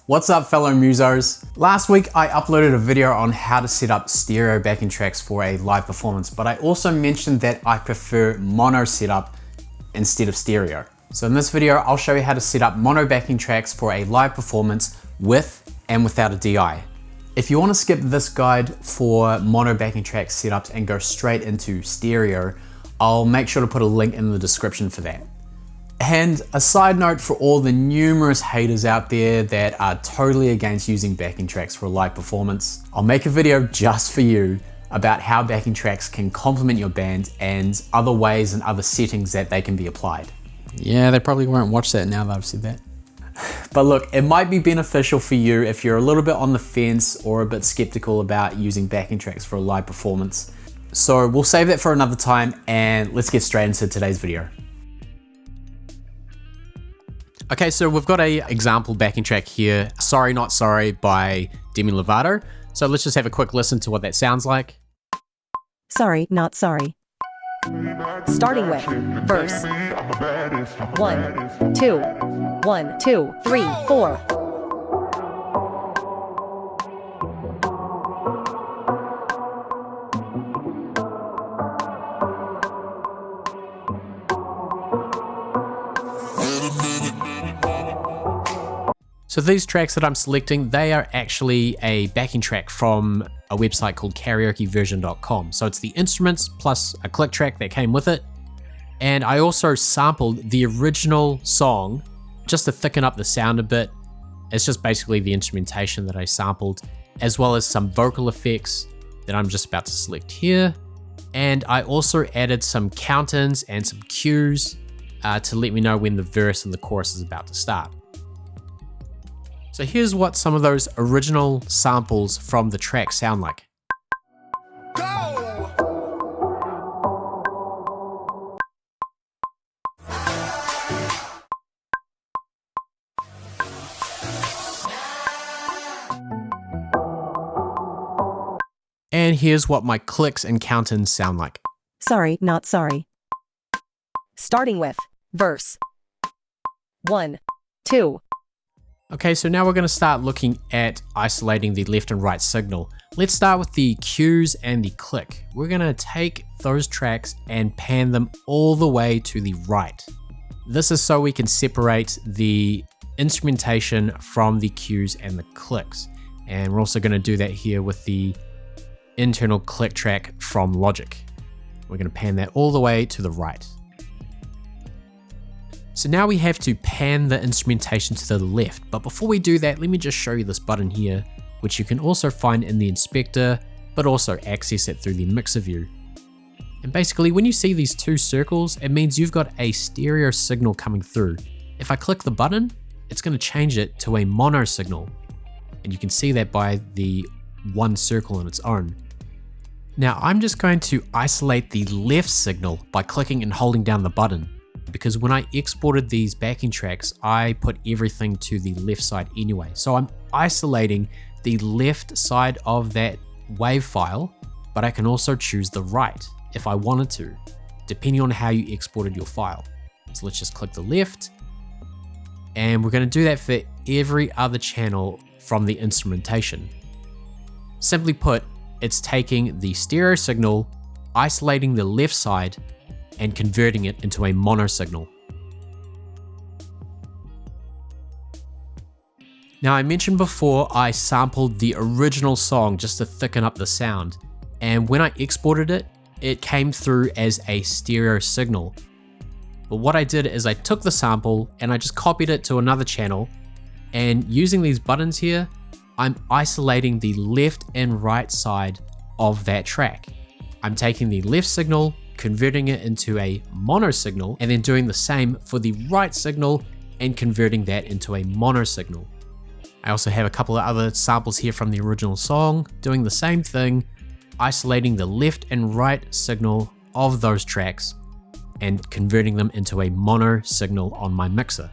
What's up, fellow musos? Last week I uploaded a video on how to set up stereo backing tracks for a live performance, but I also mentioned that I prefer mono setup instead of stereo. So in this video, I'll show you how to set up mono backing tracks for a live performance with and without a DI. If you want to skip this guide for mono backing track setups and go straight into stereo, I'll make sure to put a link in the description for that. And a side note for all the numerous haters out there that are totally against using backing tracks for a live performance, I'll make a video just for you about how backing tracks can complement your band and other ways and other settings that they can be applied. Yeah, they probably won't watch that now that I've said that. But look, it might be beneficial for you if you're a little bit on the fence or a bit skeptical about using backing tracks for a live performance. So we'll save that for another time and let's get straight into today's video. Okay, so we've got a example backing track here, Sorry Not Sorry by Demi Lovato. So let's just have a quick listen to what that sounds like. Sorry, not sorry. Starting with verse 1, 2, 1, 2, 3, 4. So these tracks that I'm selecting, they are actually a backing track from a website called karaokeversion.com. So it's the instruments plus a click track that came with it. And I also sampled the original song just to thicken up the sound a bit. It's just basically the instrumentation that I sampled, as well as some vocal effects that I'm just about to select here. And I also added some count-ins and some cues to let me know when the verse and the chorus is about to start. So here's what some of those original samples from the track sound like. Go! And here's what my clicks and count-ins sound like. Sorry, not sorry. Starting with verse 1, 2. Okay, so now we're going to start looking at isolating the left and right signal. Let's start with the cues and the click. We're going to take those tracks and pan them all the way to the right. This is so we can separate the instrumentation from the cues and the clicks. And we're also going to do that here with the internal click track from Logic. We're going to pan that all the way to the right. So now we have to pan the instrumentation to the left, but before we do that, let me just show you this button here, which you can also find in the inspector, but also access it through the mixer view. And basically, when you see these two circles, it means you've got a stereo signal coming through. If I click the button, it's going to change it to a mono signal. And you can see that by the one circle on its own. Now I'm just going to isolate the left signal by clicking and holding down the button, because when I exported these backing tracks, I put everything to the left side anyway. So I'm isolating the left side of that wave file, but I can also choose the right if I wanted to, depending on how you exported your file. So let's just click the left, and we're going to do that for every other channel from the instrumentation. Simply put, it's taking the stereo signal, isolating the left side, and converting it into a mono signal. Now I mentioned before I sampled the original song just to thicken up the sound, and when I exported it, it came through as a stereo signal. But what I did is I took the sample and I just copied it to another channel, and using these buttons here, I'm isolating the left and right side of that track. I'm taking the left signal, converting it into a mono signal, and then doing the same for the right signal and converting that into a mono signal. I also have a couple of other samples here from the original song, doing the same thing, isolating the left and right signal of those tracks and converting them into a mono signal on my mixer.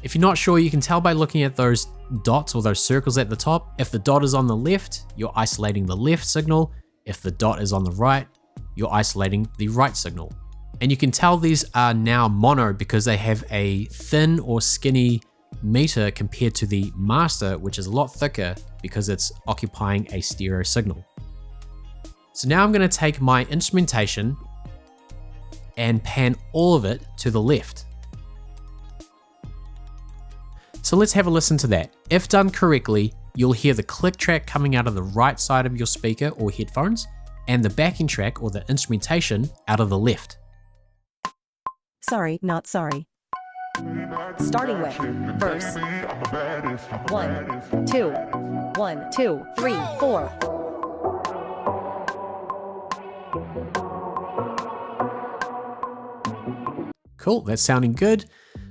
If you're not sure, you can tell by looking at those dots or those circles at the top. If the dot is on the left, you're isolating the left signal. If the dot is on the right, you're isolating the right signal. And you can tell these are now mono because they have a thin or skinny meter compared to the master, which is a lot thicker because it's occupying a stereo signal. So now I'm going to take my instrumentation and pan all of it to the left. So let's have a listen to that. If done correctly, you'll hear the click track coming out of the right side of your speaker or headphones, and the backing track or the instrumentation out of the left. Sorry, not sorry. Starting with verse 1, 2, 1, 2, 3, 4. Cool, that's sounding good.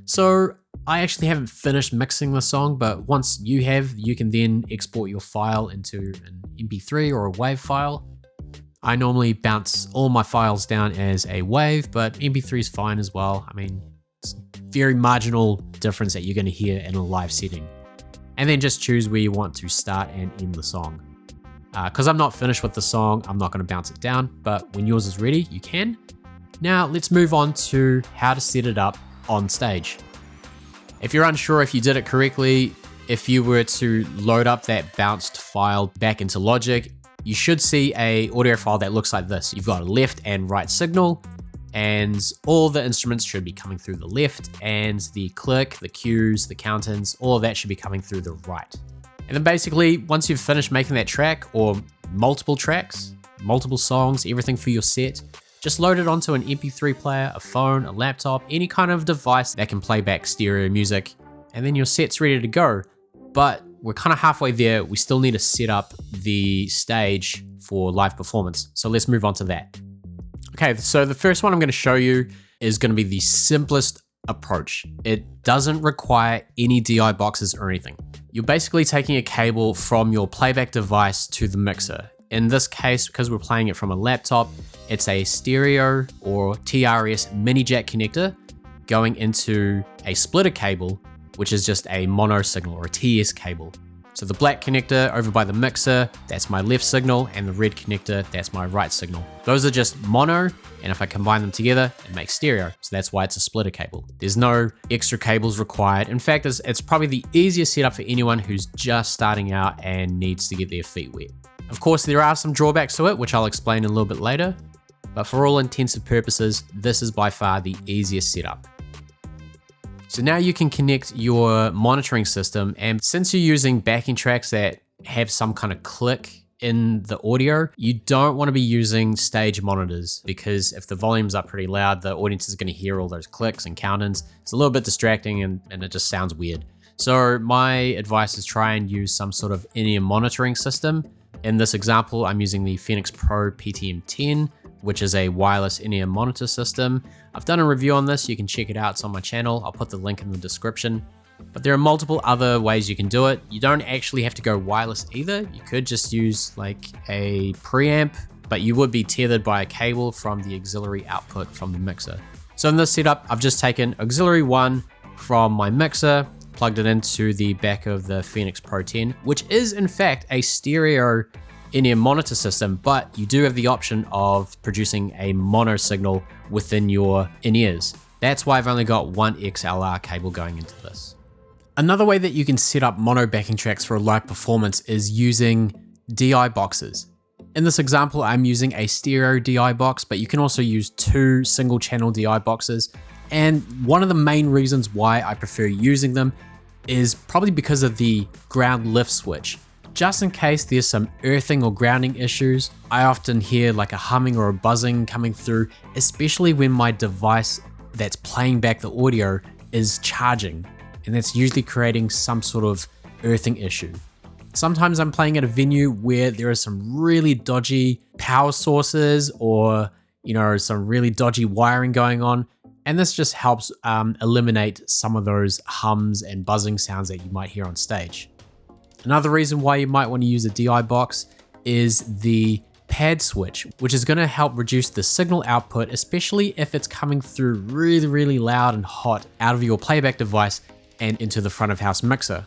So I actually haven't finished mixing the song, but once you have, you can then export your file into an MP3 or a WAV file. I normally bounce all my files down as a WAV, but MP3 is fine as well. I mean, it's a very marginal difference that you're going to hear in a live setting. And then just choose where you want to start and end the song. Because I'm not finished with the song, I'm not going to bounce it down, but when yours is ready, you can. Now let's move on to how to set it up on stage. If you're unsure if you did it correctly, if you were to load up that bounced file back into Logic, you should see a audio file that looks like this. You've got a left and right signal, and all the instruments should be coming through the left, and the click, the cues, the count-ins, all of that should be coming through the right. And then basically, once you've finished making that track, or multiple tracks, multiple songs, everything for your set, just load it onto an MP3 player, a phone, a laptop, any kind of device that can play back stereo music, and then your set's ready to go. But we're kind of halfway there. We still need to set up the stage for live performance. So let's move on to that. Okay, so the first one I'm going to show you is going to be the simplest approach. It doesn't require any DI boxes or anything. You're basically taking a cable from your playback device to the mixer. In this case, because we're playing it from a laptop, it's a stereo or TRS mini jack connector going into a splitter cable, which is just a mono signal or a TS cable. So the black connector over by the mixer, that's my left signal, and the red connector, that's my right signal. Those are just mono, and if I combine them together, it makes stereo. So that's why it's a splitter cable. There's no extra cables required. In fact, it's probably the easiest setup for anyone who's just starting out and needs to get their feet wet. Of course, there are some drawbacks to it, which I'll explain a little bit later, but for all intents and purposes, this is by far the easiest setup. So now you can connect your monitoring system, and since you're using backing tracks that have some kind of click in the audio, you don't want to be using stage monitors, because if the volume's up pretty loud, the audience is going to hear all those clicks and count-ins. It's a little bit distracting and it just sounds weird. So my advice is try and use some sort of in-ear monitoring system. In this example, I'm using the Phoenix Pro PTM10, which is a wireless in-ear monitor system. I've done a review on this, you can check it out, it's on my channel. I'll put the link in the description. But there are multiple other ways you can do it. You don't actually have to go wireless either. You could just use like a preamp, but you would be tethered by a cable from the auxiliary output from the mixer. So in this setup, I've just taken auxiliary 1 from my mixer, plugged it into the back of the Phoenix Pro 10, which is in fact a stereo in-ear monitor system, but you do have the option of producing a mono signal within your in-ears. That's why I've only got one XLR cable going into this. Another way that you can set up mono backing tracks for a live performance is using DI boxes. In this example, I'm using a stereo DI box, but you can also use 2 single channel DI boxes. And one of the main reasons why I prefer using them is probably because of the ground lift switch. Just in case there's some earthing or grounding issues, I often hear like a humming or a buzzing coming through, especially when my device that's playing back the audio is charging, and that's usually creating some sort of earthing issue. Sometimes I'm playing at a venue where there are some really dodgy power sources or, some really dodgy wiring going on, and this just helps eliminate some of those hums and buzzing sounds that you might hear on stage. Another reason why you might want to use a DI box is the pad switch, which is going to help reduce the signal output, especially if it's coming through really, really loud and hot out of your playback device and into the front of house mixer.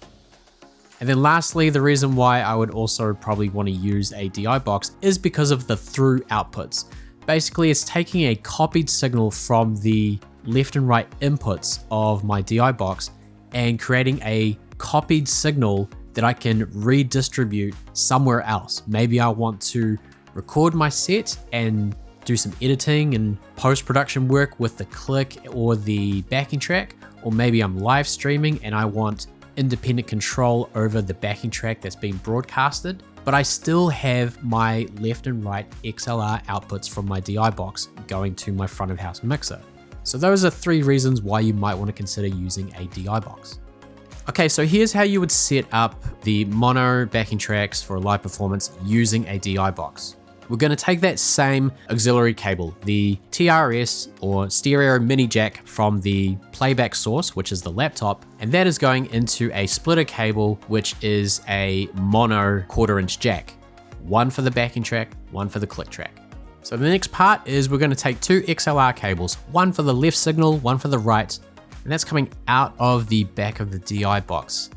And then lastly, the reason why I would also probably want to use a DI box is because of the through outputs. Basically, it's taking a copied signal from the left and right inputs of my DI box and creating a copied signal that I can redistribute somewhere else. Maybe I want to record my set and do some editing and post-production work with the click or the backing track, or maybe I'm live streaming and I want independent control over the backing track that's being broadcasted, but I still have my left and right XLR outputs from my DI box going to my front of house mixer. So those are 3 reasons why you might want to consider using a DI box. Okay, so here's how you would set up the mono backing tracks for a live performance using a DI box. We're going to take that same auxiliary cable, the TRS or stereo mini jack from the playback source, which is the laptop, and that is going into a splitter cable, which is a mono 1/4 inch jack. One for the backing track, one for the click track. So the next part is we're going to take 2 XLR cables, one for the left signal, one for the right, and that's coming out of the back of the DI box.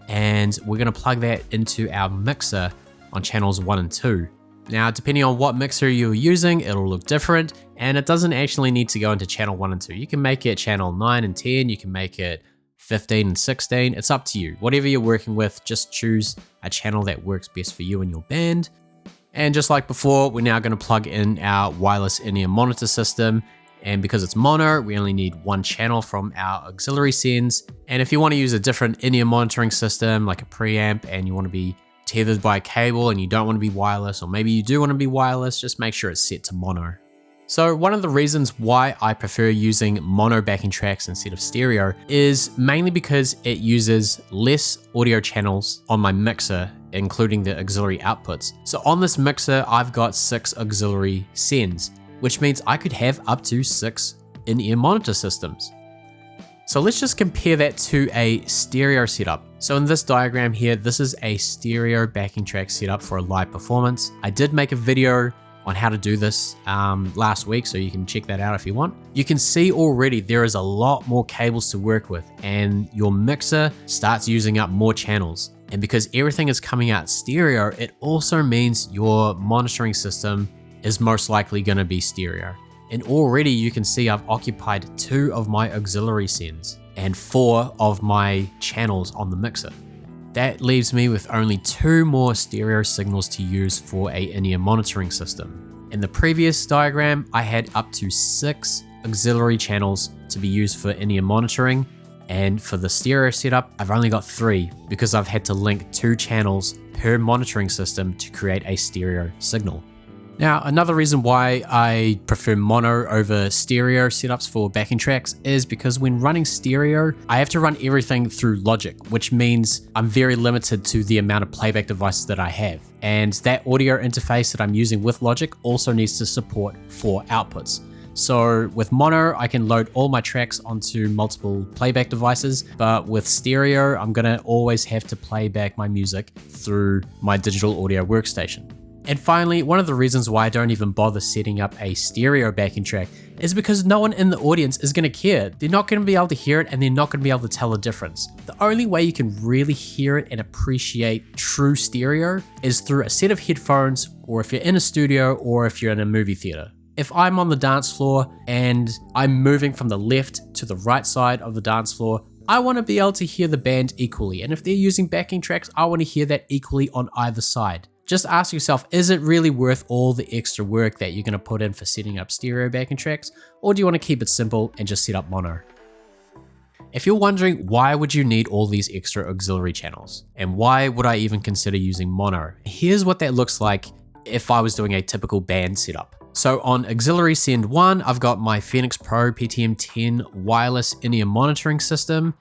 And we're going to plug that into our mixer on channels 1 and 2. Now, depending on what mixer you're using, it'll look different, and it doesn't actually need to go into channel 1 and 2. You can make it channel 9 and 10, you can make it 15 and 16, it's up to you. Whatever you're working with, just choose a channel that works best for you and your band. And just like before, we're now going to plug in our wireless in-ear monitor system, and because it's mono, we only need 1 channel from our auxiliary sends. And if you want to use a different in-ear monitoring system, like a preamp, and you want to be tethered by a cable and you don't want to be wireless, or maybe you do want to be wireless, just make sure it's set to mono. So one of the reasons why I prefer using mono backing tracks instead of stereo is mainly because it uses less audio channels on my mixer, including the auxiliary outputs. So on this mixer, I've got 6 auxiliary sends, which means I could have up to 6 in-ear monitor systems. So let's just compare that to a stereo setup. So in this diagram here, this is a stereo backing track setup for a live performance. I did make a video on how to do this last week, so you can check that out if you want. You can see already there is a lot more cables to work with, and your mixer starts using up more channels. And because everything is coming out stereo, it also means your monitoring system is most likely going to be stereo. And already you can see I've occupied 2 of my auxiliary sends and 4 of my channels on the mixer. That leaves me with only 2 more stereo signals to use for a in-ear monitoring system. In the previous diagram, I had up to 6 auxiliary channels to be used for in-ear monitoring, and for the stereo setup, I've only got 3 because I've had to link 2 channels per monitoring system to create a stereo signal. Now, another reason why I prefer mono over stereo setups for backing tracks is because when running stereo, I have to run everything through Logic, which means I'm very limited to the amount of playback devices that I have. And that audio interface that I'm using with Logic also needs to support 4 outputs. So with mono, I can load all my tracks onto multiple playback devices, but with stereo, I'm gonna always have to play back my music through my digital audio workstation. And finally, one of the reasons why I don't even bother setting up a stereo backing track is because no one in the audience is going to care. They're not going to be able to hear it, and they're not going to be able to tell the difference. The only way you can really hear it and appreciate true stereo is through a set of headphones, or if you're in a studio, or if you're in a movie theater. If I'm on the dance floor and I'm moving from the left to the right side of the dance floor, I want to be able to hear the band equally. And if they're using backing tracks, I want to hear that equally on either side. Just ask yourself, is it really worth all the extra work that you're going to put in for setting up stereo backing tracks? Or do you want to keep it simple and just set up mono? If you're wondering why would you need all these extra auxiliary channels, and why would I even consider using mono, here's what that looks like if I was doing a typical band setup. So on auxiliary send 1, I've got my Phoenix Pro PTM10 wireless in-ear monitoring system.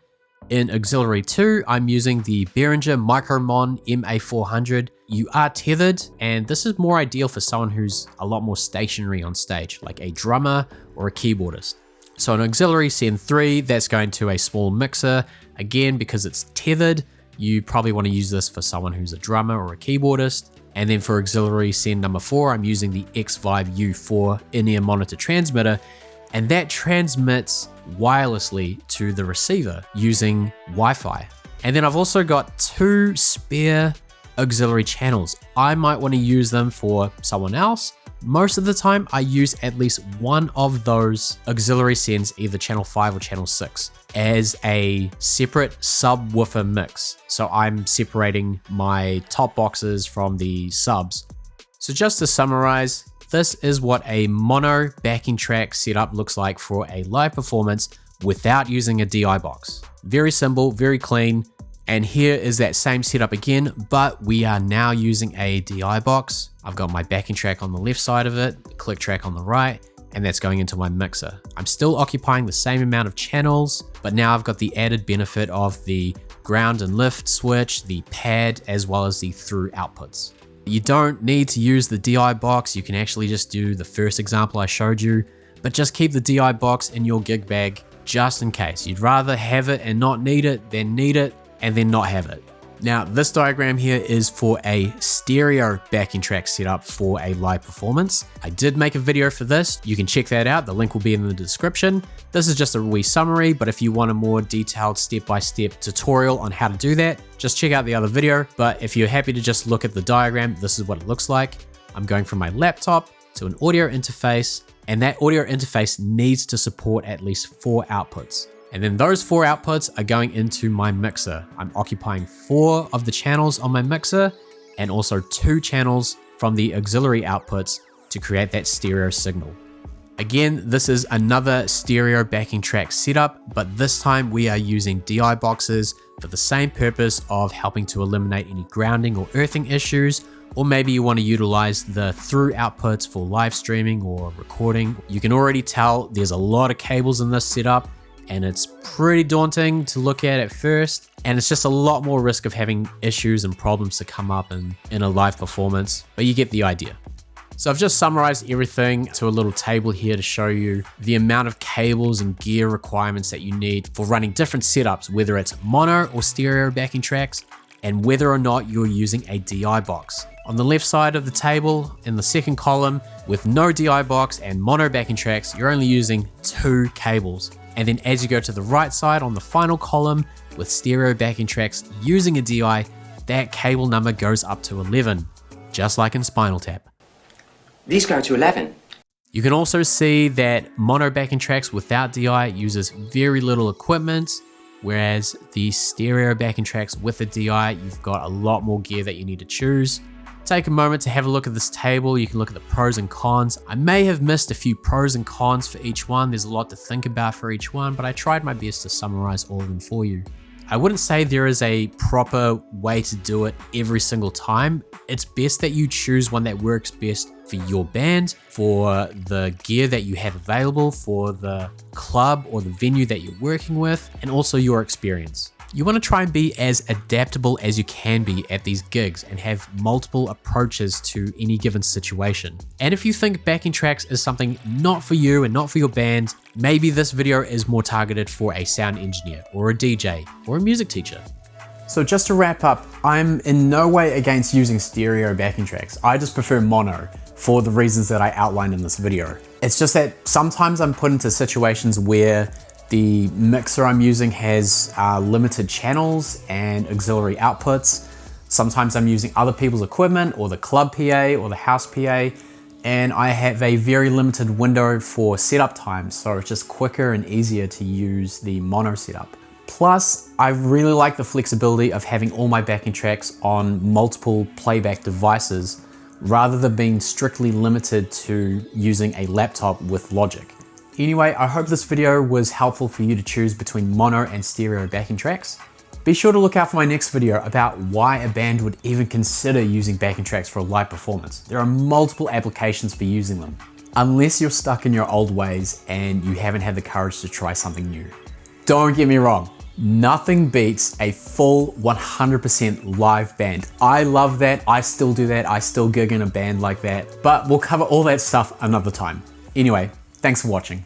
In auxiliary 2, I'm using the Behringer Micromon MA400. You are tethered, and this is more ideal for someone who's a lot more stationary on stage, like a drummer or a keyboardist. So in auxiliary send 3, that's going to a small mixer. Again, because it's tethered, you probably want to use this for someone who's a drummer or a keyboardist. And then for auxiliary send number 4, I'm using the X-Vibe U4 in-ear monitor transmitter, and that transmits wirelessly to the receiver using Wi-Fi. And then I've also got 2 spare auxiliary channels. I might want to use them for someone else. Most of the time I use at least one of those auxiliary sends, either channel 5 or channel 6, as a separate subwoofer mix. So I'm separating my top boxes from the subs. So just to summarize, this is what a mono backing track setup looks like for a live performance without using a DI box. Very simple, very clean. And here is that same setup again, but we are now using a DI box. I've got my backing track on the left side of it, click track on the right, and that's going into my mixer. I'm still occupying the same amount of channels, but now I've got the added benefit of the ground and lift switch, the pad, as well as the through outputs. You don't need to use the DI box. You can actually just do the first example I showed you, but just keep the DI box in your gig bag just in case. You'd rather have it and not need it than need it and then not have it. Now, this diagram here is for a stereo backing track setup for a live performance. I did make a video for this. You can check that out. The link will be in the description. This is just a wee summary, but if you want a more detailed step-by-step tutorial on how to do that, just check out the other video. But if you're happy to just look at the diagram, this is what it looks like. I'm going from my laptop to an audio interface, and that audio interface needs to support at least 4 outputs. And then those 4 outputs are going into my mixer. I'm occupying 4 of the channels on my mixer and also 2 channels from the auxiliary outputs to create that stereo signal. Again, this is another stereo backing track setup, but this time we are using DI boxes for the same purpose of helping to eliminate any grounding or earthing issues, or maybe you want to utilize the through outputs for live streaming or recording. You can already tell there's a lot of cables in this setup, and it's pretty daunting to look at first, and it's just a lot more risk of having issues and problems to come up in a live performance, but you get the idea. So I've just summarized everything to a little table here to show you the amount of cables and gear requirements that you need for running different setups, whether it's mono or stereo backing tracks, and whether or not you're using a DI box. On the left side of the table, in the second column, with no DI box and mono backing tracks, you're only using 2 cables. And then as you go to the right side on the final column with stereo backing tracks using a DI, that cable number goes up to 11, just like in Spinal Tap. These go to 11. You can also see that mono backing tracks without DI uses very little equipment, whereas the stereo backing tracks with a DI, you've got a lot more gear that you need to choose. Take a moment to have a look at this table. You can look at the pros and cons. I may have missed a few pros and cons for each one. There's a lot to think about for each one, but I tried my best to summarize all of them for you. I wouldn't say there is a proper way to do it every single time. It's best that you choose one that works best for your band, for the gear that you have available, for the club or the venue that you're working with, and also your experience. You want to try and be as adaptable as you can be at these gigs and have multiple approaches to any given situation. And if you think backing tracks is something not for you and not for your band, maybe this video is more targeted for a sound engineer or a DJ or a music teacher. So just to wrap up, I'm in no way against using stereo backing tracks. I just prefer mono for the reasons that I outlined in this video. It's just that sometimes I'm put into situations where the mixer I'm using has limited channels and auxiliary outputs. Sometimes I'm using other people's equipment or the club PA or the house PA, and I have a very limited window for setup time, so it's just quicker and easier to use the mono setup. Plus, I really like the flexibility of having all my backing tracks on multiple playback devices rather than being strictly limited to using a laptop with Logic. Anyway, I hope this video was helpful for you to choose between mono and stereo backing tracks. Be sure to look out for my next video about why a band would even consider using backing tracks for a live performance. There are multiple applications for using them, unless you're stuck in your old ways and you haven't had the courage to try something new. Don't get me wrong, nothing beats a full 100% live band. I love that, I still do that, I still gig in a band like that, but we'll cover all that stuff another time. Anyway, thanks for watching.